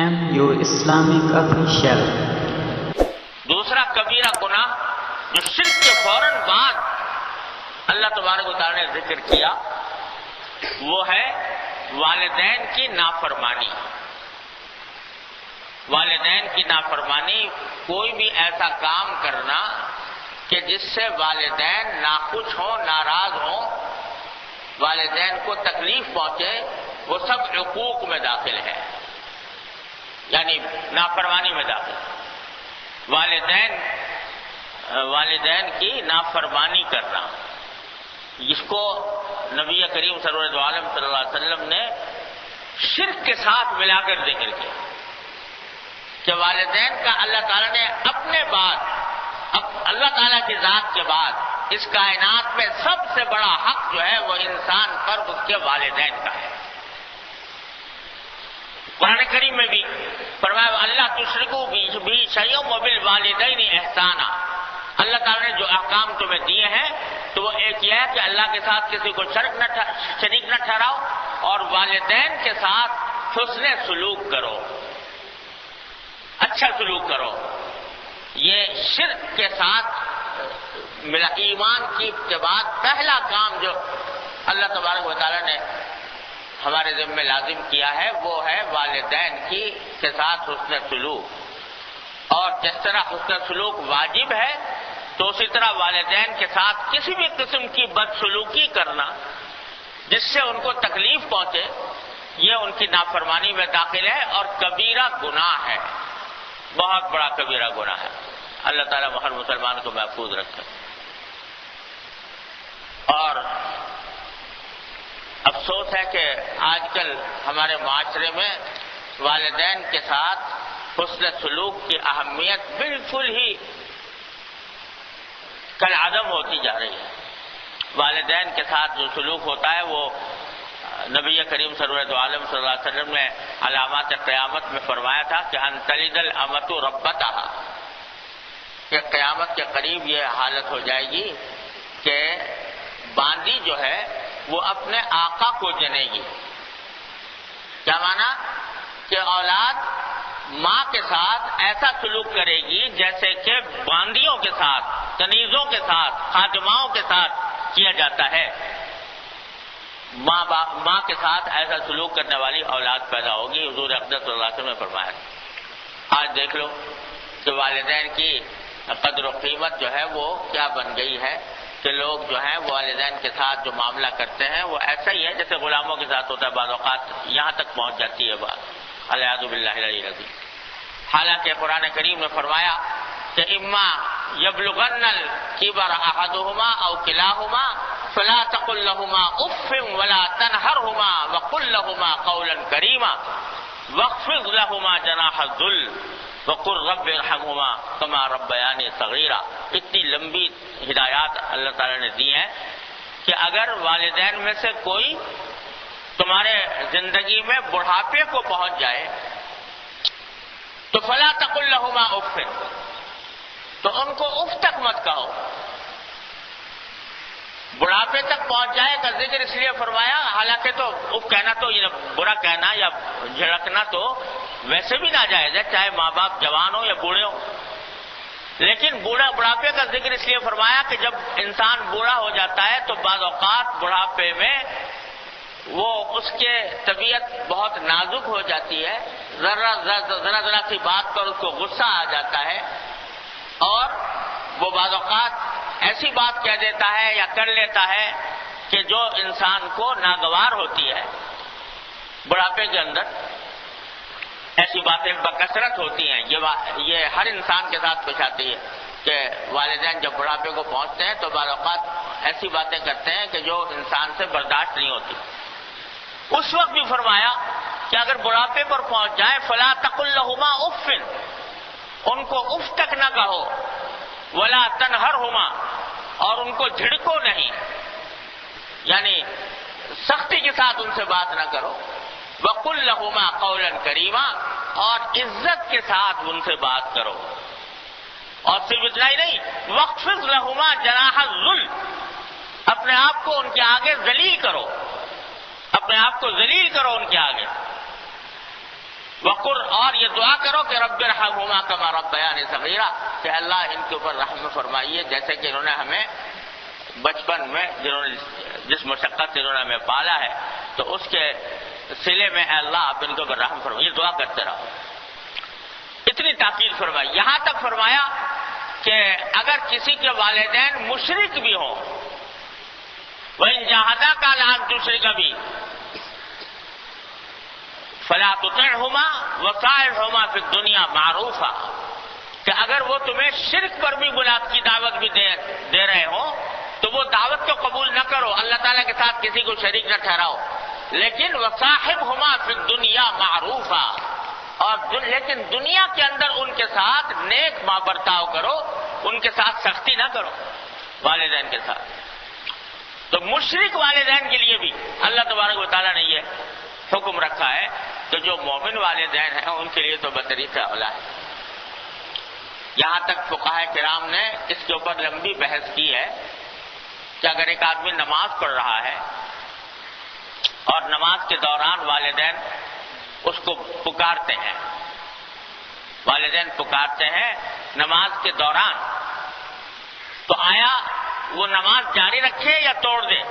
MU Islamic Official. دوسرا کبیرہ گناہ جو شرک کے فوراً بعد اللہ تبارک و تعالیٰ نے ذکر کیا وہ ہے والدین کی نافرمانی. والدین کی نافرمانی، کوئی بھی ایسا کام کرنا کہ جس سے والدین ناخوش ہوں، ناراض ہوں، والدین کو تکلیف پہنچے، وہ سب حقوق میں داخل ہے، یعنی نافرمانی میں داخل ہے. والدین کی نافرمانی کرنا، جس کو نبی کریم سرور دو عالم صلی اللہ علیہ وسلم نے شرک کے ساتھ ملا کر ذکر کیا کہ والدین کا اللہ تعالیٰ نے اپنے بعد، اللہ تعالیٰ کی ذات کے بعد اس کائنات میں سب سے بڑا حق جو ہے وہ انسان پر اس کے والدین کا ہے. قرآن کریم میں بھی فرمایا اللہ تشرکوا بھی شیئا وبالوالدین احسانا. اللہ تعالیٰ نے جو احکام تمہیں دیے ہیں تو وہ ایک یہ ہے کہ اللہ کے ساتھ کسی کو شریک نہ ٹھہراؤ اور والدین کے ساتھ حسن سلوک کرو، اچھا سلوک کرو. یہ شرک کے ساتھ میرا ایمان کے بعد پہلا کام جو اللہ تبارک و تعالیٰ نے ہمارے ذمہ لازم کیا ہے وہ ہے والدین کے ساتھ حسن سلوک. اور جس طرح حسن سلوک واجب ہے تو اسی طرح والدین کے ساتھ کسی بھی قسم کی بدسلوکی کرنا جس سے ان کو تکلیف پہنچے، یہ ان کی نافرمانی میں داخل ہے اور کبیرہ گناہ ہے، بہت بڑا کبیرہ گناہ ہے. اللہ تعالیٰ ہر مسلمان کو محفوظ رکھے. اور افسوس ہے کہ آج کل ہمارے معاشرے میں والدین کے ساتھ حسن سلوک کی اہمیت بالکل ہی کالعدم ہوتی جا رہی ہے. والدین کے ساتھ جو سلوک ہوتا ہے وہ نبی کریم سرور دو عالم صلی اللہ علیہ وسلم نے علامات قیامت میں فرمایا تھا کہ ان تلد الامۃ ربتہا، کہ قیامت کے قریب یہ حالت ہو جائے گی کہ باندی جو ہے وہ اپنے آقا کو جنے گی. کیا معنی؟ کہ اولاد ماں کے ساتھ ایسا سلوک کرے گی جیسے کہ باندیوں کے ساتھ، کنیزوں کے ساتھ، خادماؤں کے ساتھ کیا جاتا ہے. ماں کے ساتھ ایسا سلوک کرنے والی اولاد پیدا ہوگی. حضور اقدس صلی اللہ علیہ وسلم نے فرمایا. آج دیکھ لو کہ والدین کی قدر و قیمت جو ہے وہ کیا بن گئی ہے کہ لوگ جو ہیں والدین کے ساتھ جو معاملہ کرتے ہیں وہ ایسا ہی ہے جیسے غلاموں کے ساتھ ہوتا ہے. بعض اوقات یہاں تک پہنچ جاتی ہے بات، الیاذ باللہ العلی العظیم. حالانکہ قرآن کریم نے فرمایا کہ اما یبلغن الکبر احدہما او کلاہما فلا تقل لہما اف ولا تنہرہما وقل لہما قولا کریما واخفض لہما جناح الذل وقل رب ارحمہما کما ربیانی صغیرا. اتنی لمبی ہدایات اللہ تعالیٰ نے دی ہیں کہ اگر والدین میں سے کوئی تمہارے زندگی میں بڑھاپے کو پہنچ جائے تو فلا تقل لہما اف، تو ان کو اف تک مت کہو. بڑھاپے تک پہنچ جائے کا ذکر اس لیے فرمایا، حالانکہ تو اف کہنا تو یہ برا کہنا یا جھڑکنا تو ویسے بھی ناجائز ہے، چاہے ماں باپ جوان ہو یا بوڑھے ہو. لیکن بڑھاپے کا ذکر اس لیے فرمایا کہ جب انسان بوڑھا ہو جاتا ہے تو بعض اوقات بڑھاپے میں وہ اس کے طبیعت بہت نازک ہو جاتی ہے، ذرا سی بات پر اس کو غصہ آ جاتا ہے اور وہ بعض اوقات ایسی بات کہہ دیتا ہے یا کر لیتا ہے کہ جو انسان کو ناگوار ہوتی ہے. بڑھاپے کے اندر ایسی باتیں بکثرت ہوتی ہیں. یہ ہر انسان کے ساتھ پیش آتی ہے کہ والدین جب بڑھاپے کو پہنچتے ہیں تو بعض اوقات ایسی باتیں کرتے ہیں کہ جو انسان سے برداشت نہیں ہوتی. اس وقت بھی فرمایا کہ اگر بڑھاپے پر پہنچ جائیں فلا تقل لہما اف، ان کو اف تک نہ کہو، ولا تنہرہما، اور ان کو جھڑکو نہیں، یعنی سختی کے ساتھ ان سے بات نہ کرو. وقل لہما قولا کریما، اور عزت کے ساتھ ان سے بات کرو. اور صرف اتنا ہی نہیں، واخفض لہما جناح الذل، اپنے آپ کو ان کے آگے ذلیل کرو، اپنے آپ کو ذلیل کرو ان کے آگے. وقر، اور یہ دعا کرو کہ رب ارحمہما کما ربیانی صغیرا، کہ اللہ ان کے اوپر رحم فرمائیے جیسے کہ انہوں نے ہمیں بچپن میں جس مشقت سے انہوں نے ہمیں پالا ہے، تو اس کے صلے میں اے اللہ آپ ان کے اوپر رحم فرمائیے، دعا کرتے رہو۔ اتنی تاکید فرمائی، یہاں تک فرمایا کہ اگر کسی کے والدین مشرک بھی ہوں، وَإِن جَاهَدَاكَ عَلَىٰ أَن تُشْرِكَ بِي فَلَا تُطِعْهُمَا وَصَاحِبْهُمَا فِي الدُّنْيَا مَعْرُوفًا، کہ اگر وہ تمہیں شرک پر بھی کی دعوت بھی دے رہے ہوں تو وہ دعوت کو قبول نہ کرو، اللہ تعالیٰ کے ساتھ کسی کو شریک نہ ٹھہراؤ، لیکن وَصَاحِبْهُمَا فِي الدُّنْيَا مَعْرُوفًا، اور لیکن دنیا کے اندر ان کے ساتھ نیک ماں برتاؤ کرو، ان کے ساتھ سختی نہ کرو والدین کے ساتھ۔ تو مشرک والدین کے لیے بھی اللہ تبارک و تعالیٰ نے یہ حکم رکھا ہے کہ جو مومن والدین ہیں ان کے لیے تو بدترین سے اولا ہے۔ یہاں تک فقہاء کرام نے اس کے اوپر لمبی بحث کی ہے کہ اگر ایک آدمی نماز پڑھ رہا ہے اور نماز کے دوران والدین اس کو پکارتے ہیں، والدین پکارتے ہیں نماز کے دوران، تو آیا وہ نماز جاری رکھے یا توڑ دے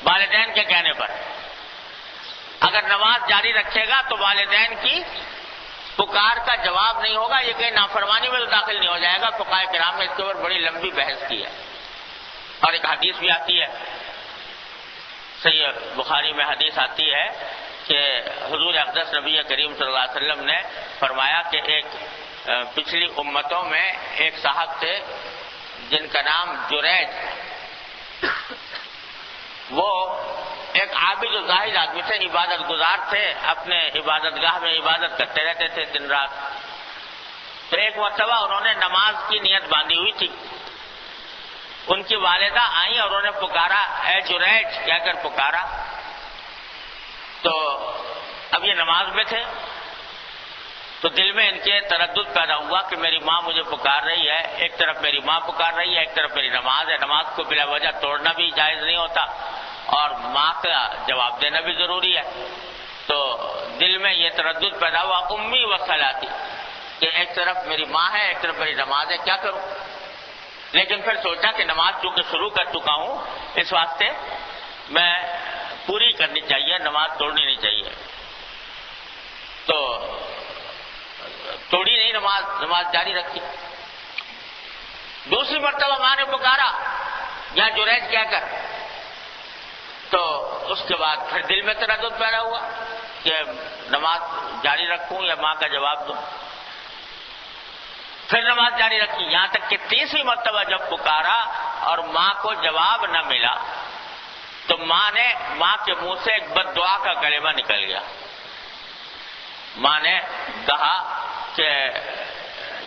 والدین کے کہنے پر؟ اگر نماز جاری رکھے گا تو والدین کی پکار کا جواب نہیں ہوگا، یہ کہیں نافرمانی میں تو داخل نہیں ہو جائے گا۔ فقہاء کرام نے اس کے اوپر بڑی لمبی بحث کی ہے، اور ایک حدیث بھی آتی ہے، صحیح بخاری میں حدیث آتی ہے کہ حضور اقدس نبی کریم صلی اللہ علیہ وسلم نے فرمایا کہ ایک پچھلی امتوں میں ایک صاحب تھے جن کا نام جریج، وہ ایک عابد و زاہد آدمی تھے، عبادت گزار تھے، اپنے عبادت گاہ میں عبادت کرتے رہتے تھے دن رات۔ تو ایک مرتبہ انہوں نے نماز کی نیت باندھی ہوئی تھی، ان کی والدہ آئیں اور انہوں نے پکارا اے جریج کہہ کر پکارا، تو اب یہ نماز میں تھے تو دل میں ان کے تردد پیدا ہوا کہ میری ماں مجھے پکار رہی ہے، ایک طرف میری ماں پکار رہی ہے، ایک طرف میری نماز ہے، نماز کو بلا وجہ توڑنا بھی جائز نہیں ہوتا اور ماں کا جواب دینا بھی ضروری ہے۔ تو دل میں یہ تردد پیدا ہوا امی و صلاتی، کہ ایک طرف میری ماں ہے ایک طرف میری نماز ہے، کیا کروں؟ لیکن پھر سوچا کہ نماز چونکہ شروع کر چکا ہوں اس واسطے میں پوری کرنی چاہیے، نماز توڑنی نہیں چاہیے۔ تو توڑی نہیں نماز جاری رکھی۔ دوسری مرتبہ ماں نے پکارا یا جریج کہہ کر، تو اس کے بعد پھر دل میں تردد پیدا ہوا کہ نماز جاری رکھوں یا ماں کا جواب دوں۔ پھر نماز جاری رکھی، یہاں تک کہ تیسری مرتبہ جب پکارا اور ماں کو جواب نہ ملا تو ماں کے منہ سے ایک بد دعا کا کلمہ نکل گیا۔ ماں نے کہا کہ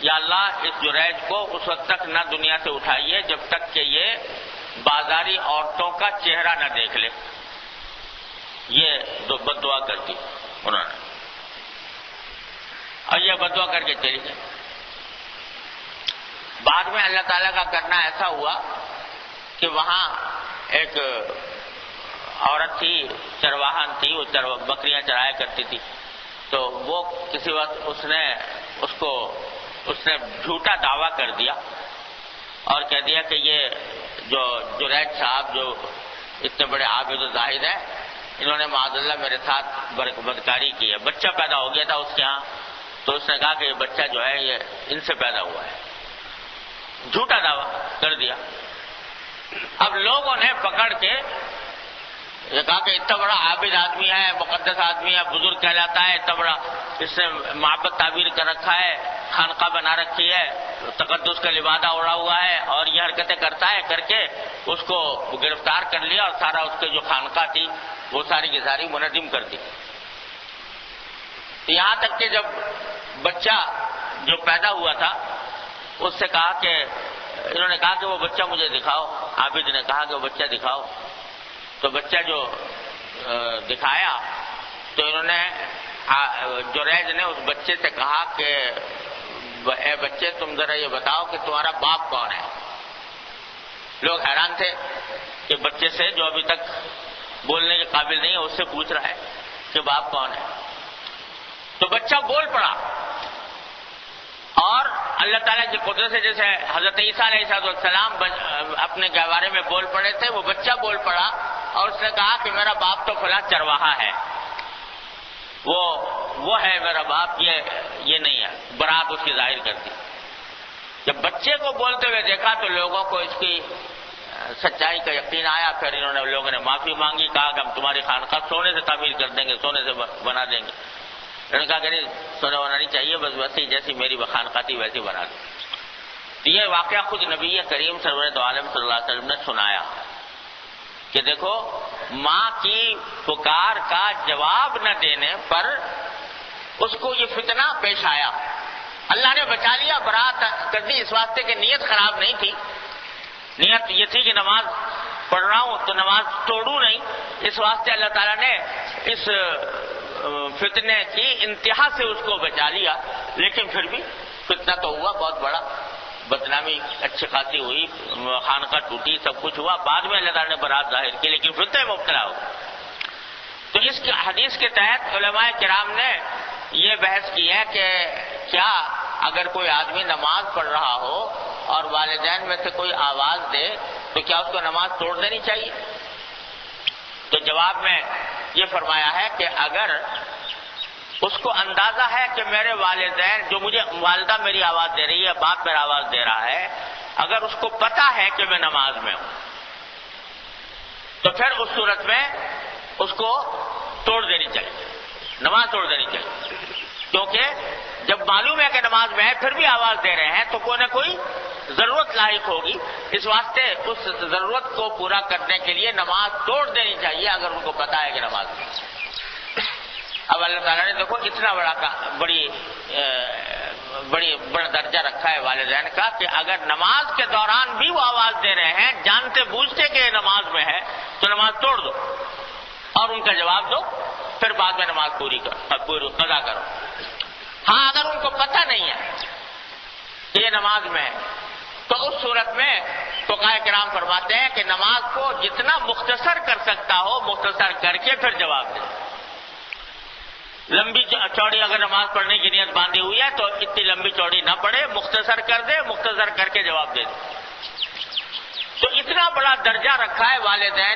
یا اللہ اس جریج کو اس وقت تک نہ دنیا سے اٹھائیے جب تک کہ یہ بازاری عورتوں کا چہرہ نہ دیکھ لے۔ یہ بد دعا کر دی انہوں نے، اور یہ بد دعا کر کے چلی گئی۔ بعد میں اللہ تعالیٰ کا کرنا ایسا ہوا کہ وہاں ایک عورت تھی، چرواہن تھی، وہ بکریاں چرایا کرتی تھی، تو وہ کسی وقت اس نے جھوٹا دعویٰ کر دیا اور کہہ دیا کہ یہ جو جریج صاحب جو اتنے بڑے عابد و زاہد ہیں، انہوں نے معاذ اللہ میرے ساتھ بدکاری کی ہے۔ بچہ پیدا ہو گیا تھا اس کے ہاں، تو اس نے کہا کہ یہ بچہ جو ہے یہ ان سے پیدا ہوا ہے، جھوٹا دعویٰ کر دیا۔ اب لوگوں نے پکڑ کے یہ کہا کہ اتنا بڑا عابد آدمی ہے، مقدس آدمی ہے، بزرگ کہلاتا ہے، اتنا بڑا اس نے معبد تعبیر کر رکھا ہے، خانقاہ بنا رکھی ہے، تقدس کا لبادہ اڑا ہوا ہے، اور یہ حرکتیں کرتا ہے، کر کے اس کو گرفتار کر لیا اور سارا اس کے جو خانقاہ تھی وہ ساری کی ساری منہدم کر دی۔ یہاں تک کہ جب بچہ جو پیدا ہوا تھا اس سے کہا کہ انہوں نے کہا کہ وہ بچہ مجھے دکھاؤ، عابد نے کہا کہ وہ بچہ دکھاؤ، تو بچہ جو دکھایا تو انہوں نے جریج نے اس بچے سے کہا کہ اے بچے تم ذرا یہ بتاؤ کہ تمہارا باپ کون ہے؟ لوگ حیران تھے کہ بچے سے جو ابھی تک بولنے کے قابل نہیں ہے اس سے پوچھ رہا ہے کہ باپ کون ہے؟ تو بچہ بول پڑا، اور اللہ تعالیٰ کی قدرت سے جیسے حضرت عیسیٰ علیہ السلام اپنے بارے میں بول پڑے تھے، وہ بچہ بول پڑا اور اس نے کہا کہ میرا باپ تو فلاں چرواہا ہے، وہ ہے میرا باپ، یہ نہیں ہے، برات اس کی ظاہر کر دی۔ جب بچے کو بولتے ہوئے دیکھا تو لوگوں کو اس کی سچائی کا یقین آیا، پھر لوگوں نے معافی مانگی، کہا کہ ہم تمہاری خانقاہ سونے سے تعمیر کر دیں گے، سونے سے بنا دیں گے۔ انہوں نے کہا کہ نہیں، سونا ہونا نہیں چاہیے، بس ویسی جیسی میری خانقاہ تھی ویسی بنا دیں۔ تو یہ واقعہ خود نبی کریم سرور دو عالم صلی اللہ علیہ وسلم نے سنایا کہ دیکھو ماں کی پکار کا جواب نہ دینے پر اس کو یہ فتنہ پیش آیا، اللہ نے بچا لیا، برات کر دی، اس واسطے کہ نیت خراب نہیں تھی، نیت یہ تھی کہ نماز پڑھ رہا ہوں تو نماز توڑوں نہیں، اس واسطے اللہ تعالیٰ نے اس فتنے کی انتہا سے اس کو بچا لیا۔ لیکن پھر بھی فتنہ تو ہوا بہت بڑا، بدنامی اچھی خاصی ہوئی، خانقاہ ٹوٹی، سب کچھ ہوا، بعد میں اللہ تعالیٰ نے برات ظاہر کی، لیکن فتنے مبتلا ہو۔ تو اس حدیث کے تحت علماء کرام نے یہ بحث کی ہے کہ کیا اگر کوئی آدمی نماز پڑھ رہا ہو اور والدین میں سے کوئی آواز دے تو کیا اس کو نماز توڑ دینی چاہیے؟ تو جواب میں یہ فرمایا ہے کہ اگر اس کو اندازہ ہے کہ میرے والدین، جو مجھے والدہ میری آواز دے رہی ہے، باپ میرا آواز دے رہا ہے، اگر اس کو پتا ہے کہ میں نماز میں ہوں تو پھر اس صورت میں اس کو توڑ دینی چاہیے، نماز توڑ دینی چاہیے، کیونکہ جب معلوم ہے کہ نماز میں ہے پھر بھی آواز دے رہے ہیں تو کوئی نہ کوئی ضرورت لاحق ہوگی، اس واسطے اس ضرورت کو پورا کرنے کے لیے نماز توڑ دینی چاہیے اگر ان کو پتا ہے کہ نماز میں۔ اب اللہ تعالیٰ نے دیکھو اتنا بڑا درجہ رکھا ہے والدین کا کہ اگر نماز کے دوران بھی وہ آواز دے رہے ہیں جانتے بوجھتے کہ نماز میں ہے تو نماز توڑ دو اور ان کا جواب دو، پھر بعد میں نماز پوری قضا کرو۔ ہاں اگر ان کو پتہ نہیں ہے کہ یہ نماز میں ہے تو اس صورت میں فقہاء کرام فرماتے ہیں کہ نماز کو جتنا مختصر کر سکتا ہو مختصر کر کے پھر جواب دے۔ لمبی چوڑی اگر نماز پڑھنے کی نیت باندھی ہوئی ہے تو اتنی لمبی چوڑی نہ پڑھے، مختصر کر دے، مختصر کر کے جواب دے دے۔ تو اتنا بڑا درجہ رکھا ہے والدین